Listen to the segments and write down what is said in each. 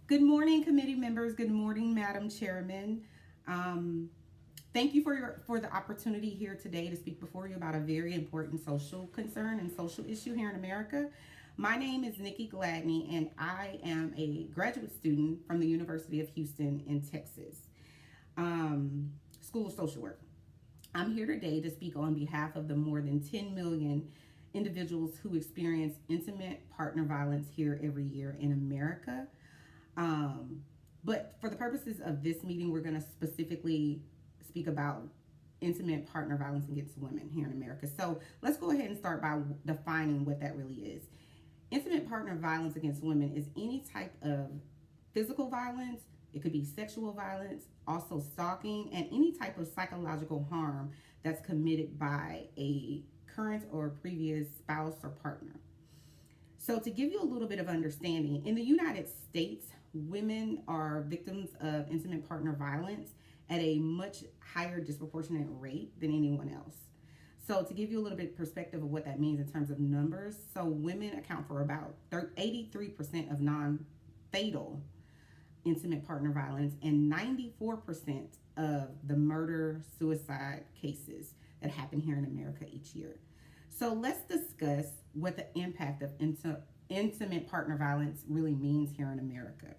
Good morning, committee members. Good morning, Madam Chairman. Um, Thank you for the opportunity here today to speak before you about a very important social concern and social issue here in America. My name is Nikki Gladney, and I am a graduate student from the University of Houston in Texas, School of Social Work. I'm here today to speak on behalf of the more than 10 million individuals who experience intimate partner violence here every year in America. Um, but for the purposes of this meeting, we're going to specifically speak about intimate partner violence against women here in America. So let's go ahead and start by defining what that really is. Intimate partner violence against women is any type of physical violence, it could be sexual violence, also stalking, and any type of psychological harm that's committed by a current or previous spouse or partner. So, to give you a little bit of understanding, in the United States, women are victims of intimate partner violence at a much higher disproportionate rate than anyone else. So, to give you a little bit of perspective of what that means in terms of numbers, so women account for about 83% of non fatal intimate partner violence and 94% of the murder suicide cases that happen here in America each year. So let's discuss what the impact of intimate partner violence really means here in America.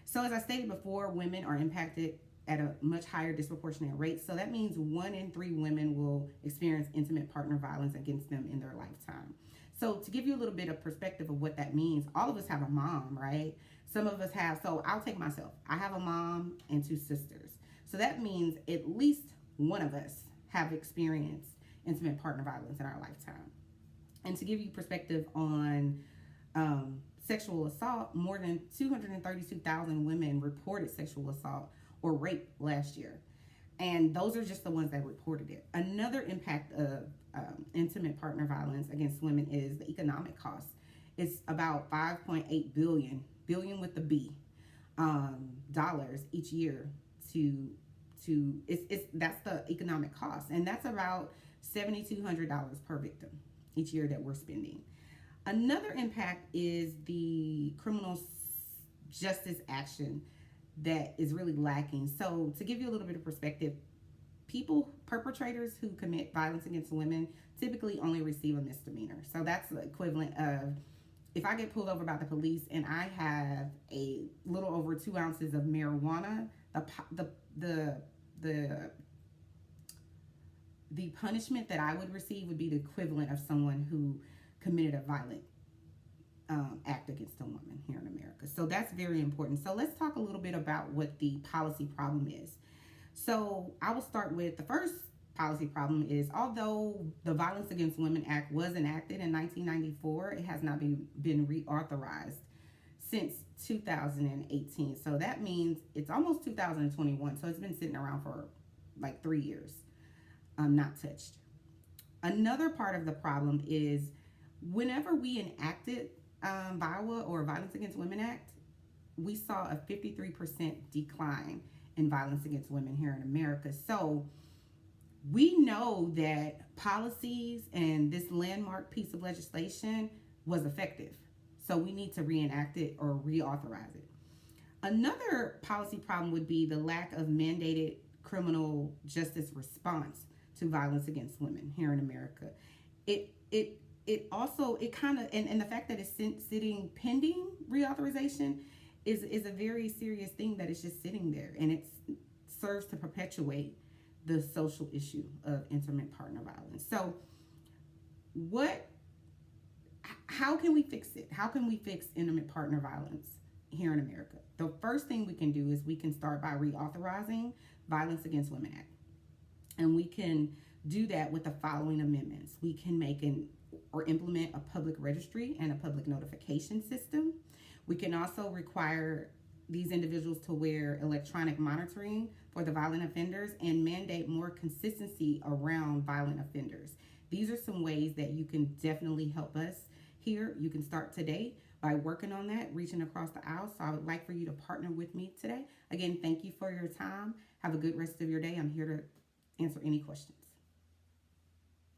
So, as I stated before, women are impacted at a much higher disproportionate rate. So, that means 1 in 3 women will experience intimate partner violence against them in their lifetime. So, to give you a little bit of perspective of what that means, all of us have a mom, right? Some of us have, so I'll take myself. I have a mom and 2 sisters. So, that means at least one of us have experienced intimate partner violence in our lifetime. And to give you perspective on sexual assault, more than 232,000 women reported sexual assault or rape last year. And those are just the ones that reported it. Another impact of intimate partner violence against women is the economic cost. It's about 5.8 billion with the B, dollars each year to that's the economic cost, and that's about $7,200 per victim each year that we're spending. Another impact is the criminal justice action that is really lacking. So, to give you a little bit of perspective, perpetrators who commit violence against women typically only receive a misdemeanor. So, that's the equivalent of if I get pulled over by the police and I have a little over 2 ounces of marijuana, the the the punishment that I would receive would be the equivalent of someone who committed a violent act against a woman here in America. So that's very important. So let's talk a little bit about what the policy problem is. So I will start with the first policy problem is although the Violence Against Women Act was enacted in 1994, it has not been reauthorized since 2018. So that means it's almost 2021. So it's been sitting around for like 3 years, not touched. Another part of the problem is whenever we enacted VAWA or Violence Against Women Act, we saw a 53% decline in violence against women here in America. So we know that policies and this landmark piece of legislation was effective. So we need to reenact it or reauthorize it. Another policy problem would be the lack of mandated criminal justice response to violence against women here in America. It kind of and the fact that it's sitting pending reauthorization is a very serious thing that it's just sitting there, and it serves to perpetuate the social issue of intimate partner violence. So what how can we fix it? How can we fix intimate partner violence here in America? The first thing we can do is we can start by reauthorizing Violence Against Women Act. And we can do that with the following amendments. We can make or implement a public registry and a public notification system. We can also require these individuals to wear electronic monitoring for the violent offenders and mandate more consistency around violent offenders. These are some ways that you can definitely help us here. You can start today by working on that, reaching across the aisle. So I would like for you to partner with me today. Again, thank you for your time. Have a good rest of your day. I'm here to answer any questions.